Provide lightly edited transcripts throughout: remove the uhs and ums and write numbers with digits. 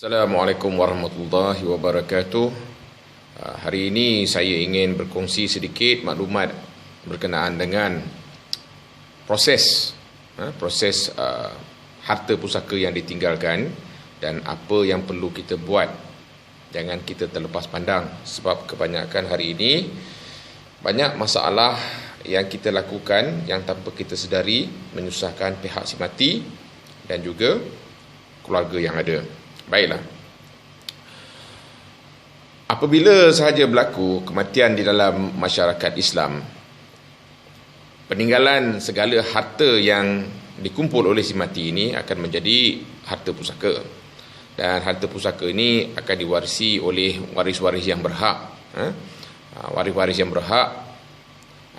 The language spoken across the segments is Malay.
Assalamualaikum warahmatullahi wabarakatuh. Hari ini saya ingin berkongsi sedikit maklumat berkenaan dengan proses harta pusaka yang ditinggalkan dan apa yang perlu kita buat. Jangan kita terlepas pandang, sebab kebanyakan hari ini banyak masalah yang kita lakukan yang tanpa kita sedari menyusahkan pihak si mati dan juga keluarga yang ada. Baiklah. Apabila sahaja berlaku kematian di dalam masyarakat Islam, peninggalan segala harta yang dikumpul oleh si mati ini akan menjadi harta pusaka. Dan harta pusaka ini akan diwarisi oleh waris-waris yang berhak. Waris-waris yang berhak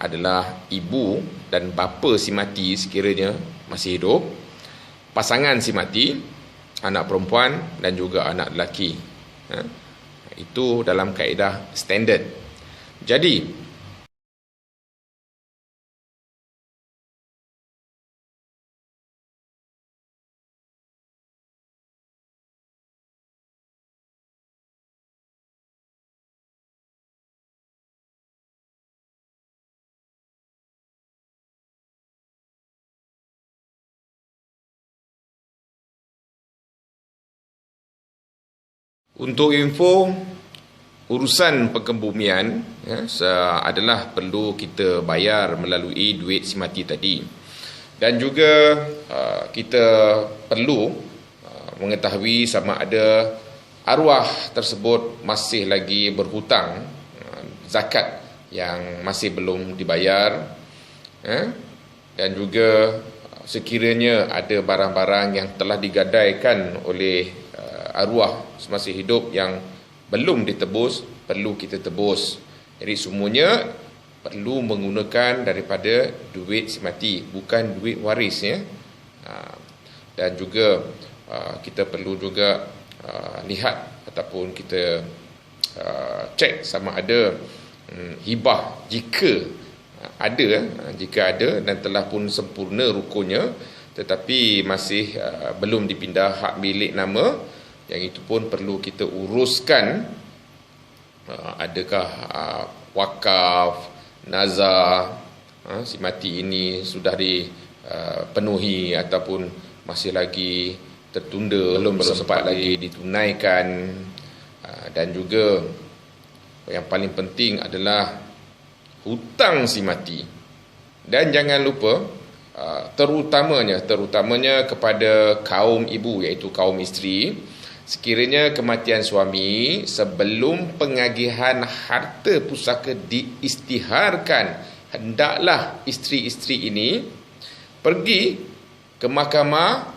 adalah ibu dan bapa si mati sekiranya masih hidup, pasangan si mati, anak perempuan dan juga anak lelaki. Itu dalam kaedah standard. Jadi untuk info, urusan perkebumian adalah perlu kita bayar melalui duit si mati tadi. Dan juga kita perlu mengetahui sama ada arwah tersebut masih lagi berhutang zakat yang masih belum dibayar, dan juga sekiranya ada barang-barang yang telah digadaikan oleh arwah semasa hidup yang belum ditebus, perlu kita tebus. Jadi semuanya perlu menggunakan daripada duit si mati, bukan duit waris, ya. Dan juga kita perlu juga lihat ataupun kita cek sama ada hibah jika ada dan telah pun sempurna rukunnya tetapi masih belum dipindah hak milik nama, yang itu pun perlu kita uruskan. Adakah wakaf, nazar si mati ini sudah dipenuhi ataupun masih lagi tertunda, belum sempat lagi ditunaikan. Dan juga yang paling penting adalah hutang si mati. Dan jangan lupa terutamanya kepada kaum ibu, iaitu kaum isteri, sekiranya kematian suami, sebelum pengagihan harta pusaka diisytiharkan, hendaklah isteri-isteri ini pergi ke mahkamah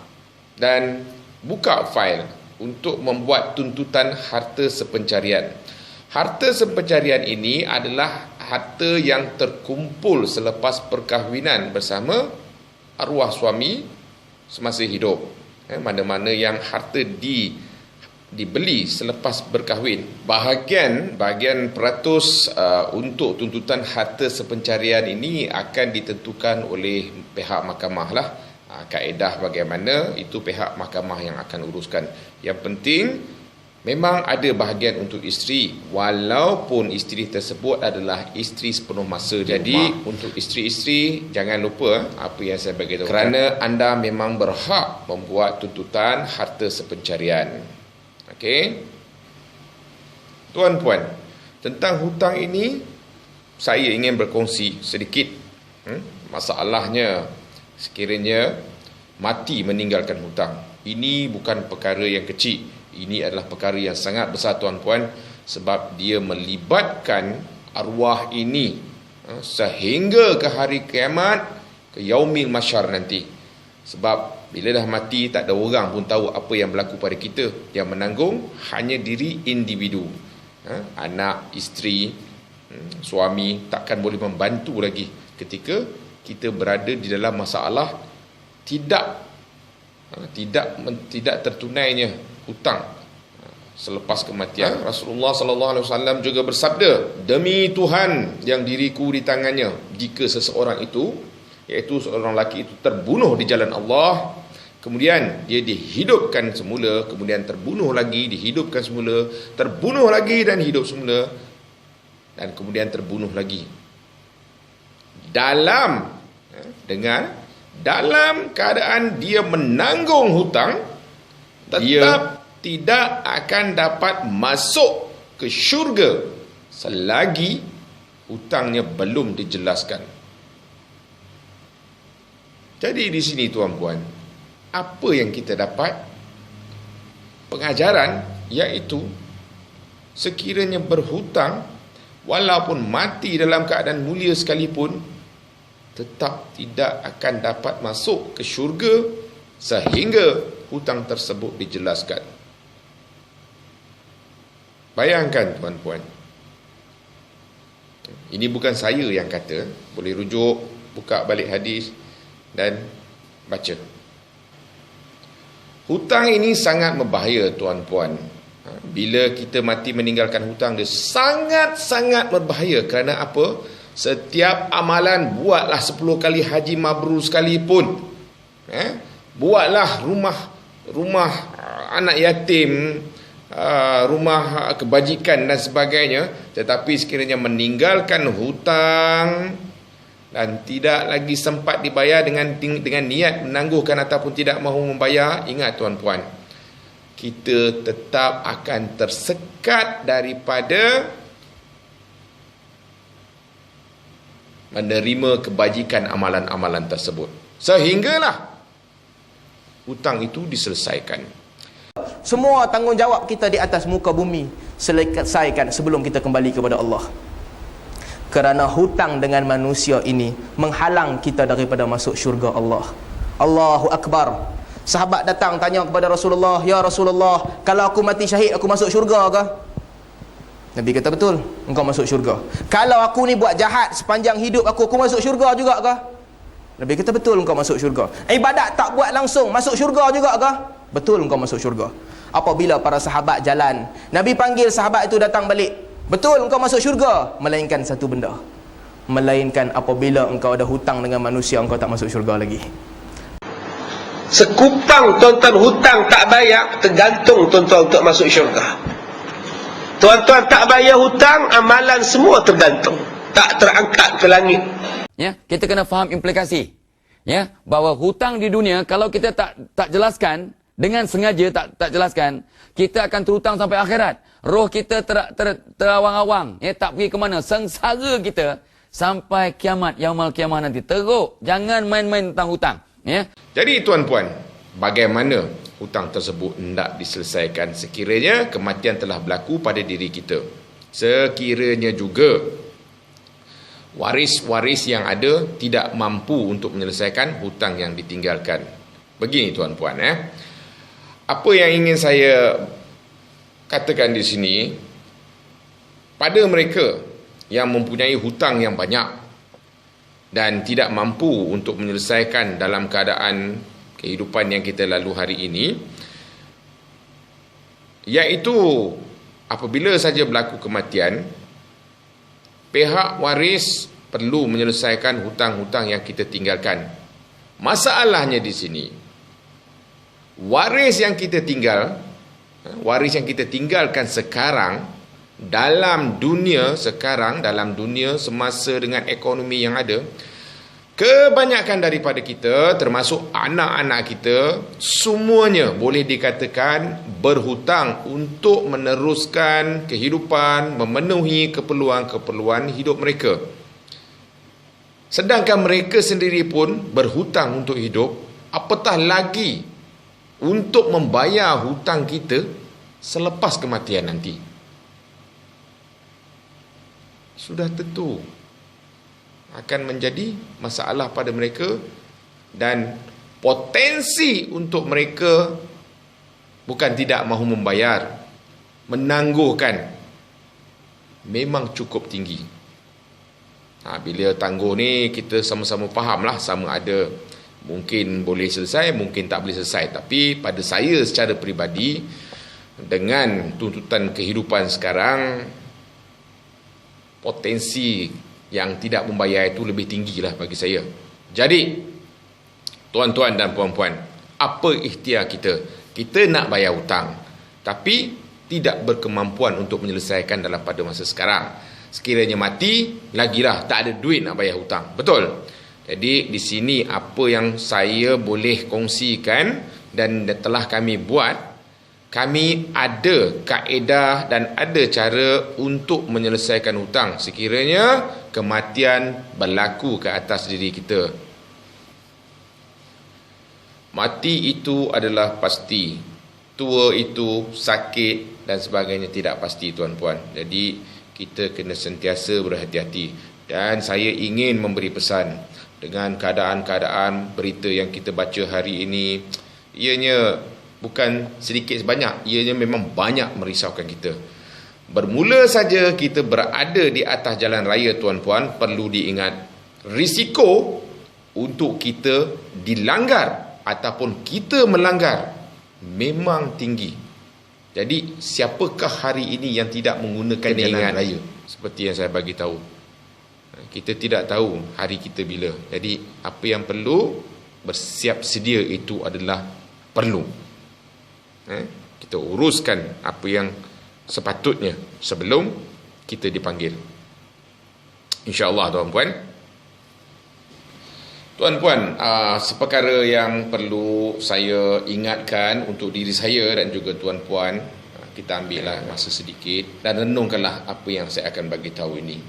dan buka fail untuk membuat tuntutan harta sepencarian. Harta sepencarian ini adalah harta yang terkumpul selepas perkahwinan bersama arwah suami semasa hidup. Mana-mana yang harta dibeli selepas berkahwin, bahagian peratus untuk tuntutan harta sepencarian ini akan ditentukan oleh pihak mahkamah lah. Kaedah bagaimana itu pihak mahkamah yang akan uruskan. Yang penting memang ada bahagian untuk isteri, walaupun isteri tersebut adalah isteri sepenuh masa. Jadi untuk isteri-isteri jangan lupa apa yang saya beritahu, kerana anda memang berhak membuat tuntutan harta sepencarian. Okey, tuan-puan, tentang hutang ini saya ingin berkongsi sedikit. Masalahnya sekiranya mati meninggalkan hutang, ini bukan perkara yang kecil. Ini adalah perkara yang sangat besar, tuan-puan, sebab dia melibatkan arwah ini sehingga ke hari kiamat, ke yaumil masyar nanti. Sebab bila dah mati, tak ada orang pun tahu apa yang berlaku pada kita. Yang menanggung hanya diri individu. Anak, isteri, suami takkan boleh membantu lagi ketika kita berada di dalam masalah tidak tertunainya hutang selepas kematian. Rasulullah sallallahu alaihi wasallam juga bersabda, demi Tuhan yang diriku di tangannya, jika seseorang itu, iaitu seorang lelaki itu terbunuh di jalan Allah, kemudian dia dihidupkan semula, kemudian terbunuh lagi, dihidupkan semula, terbunuh lagi dan hidup semula, dan kemudian terbunuh lagi. Dalam keadaan dia menanggung hutang, tetap tidak akan dapat masuk ke syurga selagi hutangnya belum dijelaskan. Jadi di sini tuan-puan, apa yang kita dapat? Pengajaran iaitu sekiranya berhutang, walaupun mati dalam keadaan mulia sekalipun, tetap tidak akan dapat masuk ke syurga sehingga hutang tersebut dijelaskan. Bayangkan tuan-puan, ini bukan saya yang kata, boleh rujuk, buka balik hadis dan baca. Hutang ini sangat berbahaya tuan-puan. Bila kita mati meninggalkan hutang, dia sangat-sangat berbahaya. Kerana apa? Setiap amalan, buatlah 10 kali haji mabrur sekalipun, buatlah rumah anak yatim, rumah kebajikan dan sebagainya, tetapi sekiranya meninggalkan hutang dan tidak lagi sempat dibayar dengan niat menangguhkan ataupun tidak mahu membayar, ingat tuan-puan, kita tetap akan tersekat daripada menerima kebajikan amalan-amalan tersebut, sehinggalah hutang itu diselesaikan. Semua tanggungjawab kita di atas muka bumi selesaikan sebelum kita kembali kepada Allah. Kerana hutang dengan manusia ini menghalang kita daripada masuk syurga Allah. Allahu Akbar. Sahabat datang tanya kepada Rasulullah, "Ya Rasulullah, kalau aku mati syahid, aku masuk syurga ke?" Nabi kata, "Betul, engkau masuk syurga." "Kalau aku ni buat jahat sepanjang hidup aku masuk syurga juga ke?" Nabi kata, "Betul, engkau masuk syurga." "Ibadat tak buat langsung, masuk syurga juga ke?" "Betul, engkau masuk syurga." Apabila para sahabat jalan, Nabi panggil sahabat itu datang balik. "Betul, engkau masuk syurga." Melainkan satu benda, melainkan apabila engkau ada hutang dengan manusia, engkau tak masuk syurga lagi. Sekupang tuan-tuan hutang tak bayar, tergantung tuan-tuan untuk masuk syurga. Tuan-tuan tak bayar hutang, amalan semua tergantung, tak terangkat ke langit. Ya, kita kena faham implikasi. Ya, bahawa hutang di dunia kalau kita tak jelaskan, dengan sengaja tak jelaskan, kita akan terhutang sampai akhirat. Roh kita terawang-awang, ya, tak pergi ke mana, sengsara kita sampai kiamat, yaumul kiamah nanti. Teruk, jangan main-main tentang hutang, ya. Jadi tuan-puan, bagaimana hutang tersebut hendak diselesaikan sekiranya kematian telah berlaku pada diri kita? Sekiranya juga waris-waris yang ada tidak mampu untuk menyelesaikan hutang yang ditinggalkan. Begini tuan-puan, apa yang ingin saya katakan di sini, pada mereka yang mempunyai hutang yang banyak dan tidak mampu untuk menyelesaikan dalam keadaan kehidupan yang kita lalu hari ini, iaitu apabila saja berlaku kematian, pihak waris perlu menyelesaikan hutang-hutang yang kita tinggalkan. Masalahnya di sini, waris yang kita tinggalkan sekarang dalam dunia semasa dengan ekonomi yang ada, kebanyakan daripada kita, termasuk anak-anak kita, semuanya boleh dikatakan berhutang untuk meneruskan kehidupan, memenuhi keperluan-keperluan hidup mereka. Sedangkan mereka sendiri pun berhutang untuk hidup, apatah lagi untuk membayar hutang kita selepas kematian nanti. Sudah tentu akan menjadi masalah pada mereka, dan potensi untuk mereka bukan tidak mahu membayar, menangguhkan memang cukup tinggi. Bila tangguh ni kita sama-sama fahamlah, sama ada mungkin boleh selesai, mungkin tak boleh selesai. Tapi pada saya secara peribadi, dengan tuntutan kehidupan sekarang, potensi yang tidak membayar itu lebih tinggi lah bagi saya. Jadi tuan-tuan dan puan-puan, Apa ikhtiar kita? Kita nak bayar hutang, tapi tidak berkemampuan untuk menyelesaikan dalam pada masa sekarang. Sekiranya mati, lagilah tak ada duit nak bayar hutang. Betul? Jadi di sini apa yang saya boleh kongsikan dan telah kami buat, kami ada kaedah dan ada cara untuk menyelesaikan hutang sekiranya kematian berlaku ke atas diri kita. Mati itu adalah pasti, tua itu sakit dan sebagainya tidak pasti, tuan-puan. Jadi kita kena sentiasa berhati-hati. Dan saya ingin memberi pesan, dengan keadaan-keadaan berita yang kita baca hari ini, ianya bukan sedikit sebanyak, ianya memang banyak merisaukan kita. Bermula saja kita berada di atas jalan raya, tuan-puan, perlu diingat risiko untuk kita dilanggar ataupun kita melanggar memang tinggi. Jadi siapakah hari ini yang tidak menggunakan jalan raya? Seperti yang saya bagi tahu, kita tidak tahu hari kita bila. Jadi apa yang perlu bersiap sedia itu adalah perlu. Kita uruskan apa yang sepatutnya sebelum kita dipanggil. InsyaAllah, tuan-puan. Tuan-puan, seperkara yang perlu saya ingatkan untuk diri saya dan juga tuan-puan, kita ambillah masa sedikit dan renungkanlah apa yang saya akan bagi tahu ini.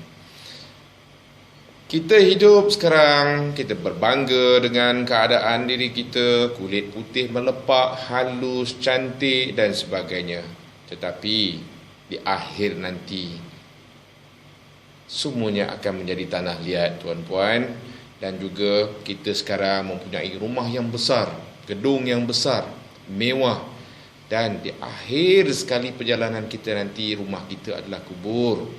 Kita hidup sekarang, kita berbangga dengan keadaan diri kita, kulit putih melepak, halus, cantik dan sebagainya. Tetapi di akhir nanti semuanya akan menjadi tanah liat, tuan-puan. Dan juga kita sekarang mempunyai rumah yang besar, gedung yang besar, mewah. Dan di akhir sekali perjalanan kita nanti, rumah kita adalah kubur.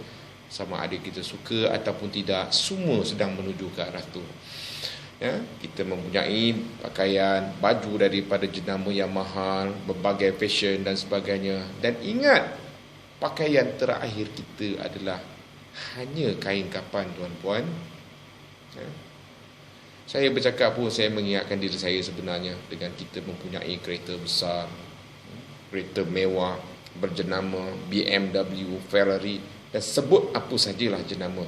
Sama ada kita suka ataupun tidak, semua sedang menuju ke arah itu. Ya, kita mempunyai pakaian, baju daripada jenama yang mahal, berbagai fashion dan sebagainya. Dan ingat, pakaian terakhir kita adalah hanya kain kapan, tuan-puan. Ya. Saya bercakap pun saya mengingatkan diri saya sebenarnya, dengan kita mempunyai kereta besar, kereta mewah berjenama BMW, Ferrari, dan sebut apa sajalah jenama.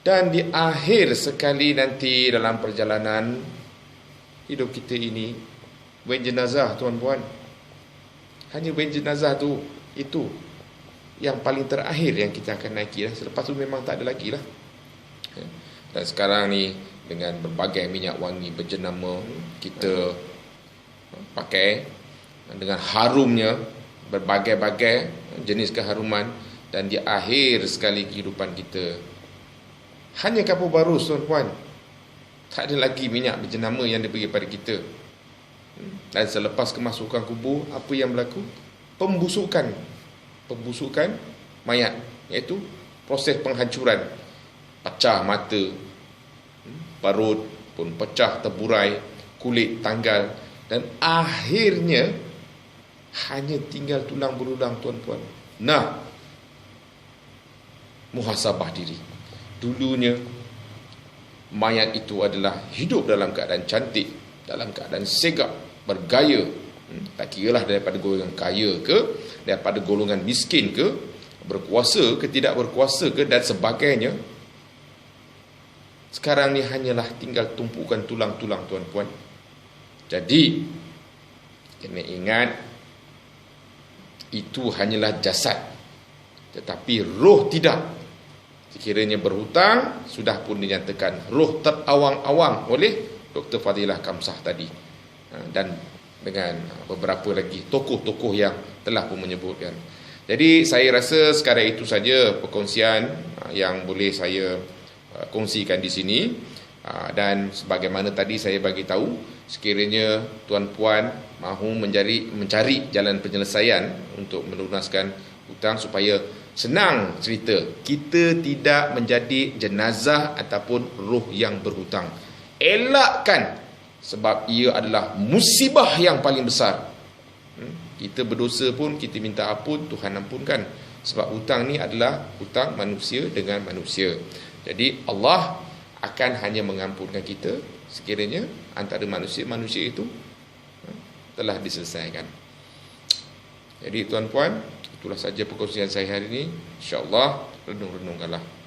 Dan di akhir sekali nanti dalam perjalanan hidup kita ini, wen jenazah, tuan-puan. Hanya wen jenazah tu, itu yang paling terakhir yang kita akan naiki lah. Selepas tu memang tak ada lagi lah. Dan sekarang ni dengan berbagai minyak wangi berjenama kita pakai, dengan harumnya berbagai-bagai jenis keharuman. Dan di akhir sekali kehidupan kita, hanya kapur baru, tuan-puan. Tak ada lagi minyak berjenama yang diberi pada kita. Dan selepas kemasukan kubur, apa yang berlaku? Pembusukan mayat, iaitu proses penghancuran. Pecah mata, parut pun pecah, terburai, kulit tanggal, dan akhirnya hanya tinggal tulang belulang, tuan-puan. Nah, muhasabah diri. Dulunya mayat itu adalah hidup dalam keadaan cantik, dalam keadaan segak, bergaya. Tak kiralah daripada golongan kaya ke, daripada golongan miskin ke, berkuasa ke tidak berkuasa ke dan sebagainya. Sekarang ni hanyalah tinggal tumpukan tulang-tulang, tuan-puan. Jadi kena ingat, itu hanyalah jasad, tetapi roh tidak. Sekiranya berhutang, sudah pun dinyatakan roh terawang-awang oleh Dr. Fadilah Kamsah tadi, dan dengan beberapa lagi tokoh-tokoh yang telah pun menyebutkan. Jadi saya rasa sekarang itu saja perkongsian yang boleh saya kongsikan di sini. Dan sebagaimana tadi saya bagi tahu, sekiranya tuan-puan mahu mencari jalan penyelesaian untuk melunaskan hutang supaya senang cerita, kita tidak menjadi jenazah ataupun roh yang berhutang. Elakkan, sebab ia adalah musibah yang paling besar. Kita berdosa pun kita minta ampun, Tuhan ampunkan. Sebab hutang ni adalah hutang manusia dengan manusia. Jadi Allah akan hanya mengampunkan kita sekiranya antara manusia-manusia itu telah diselesaikan. Jadi tuan-puan, itulah saja perkongsian saya hari ini. InsyaAllah renung-renungkanlah.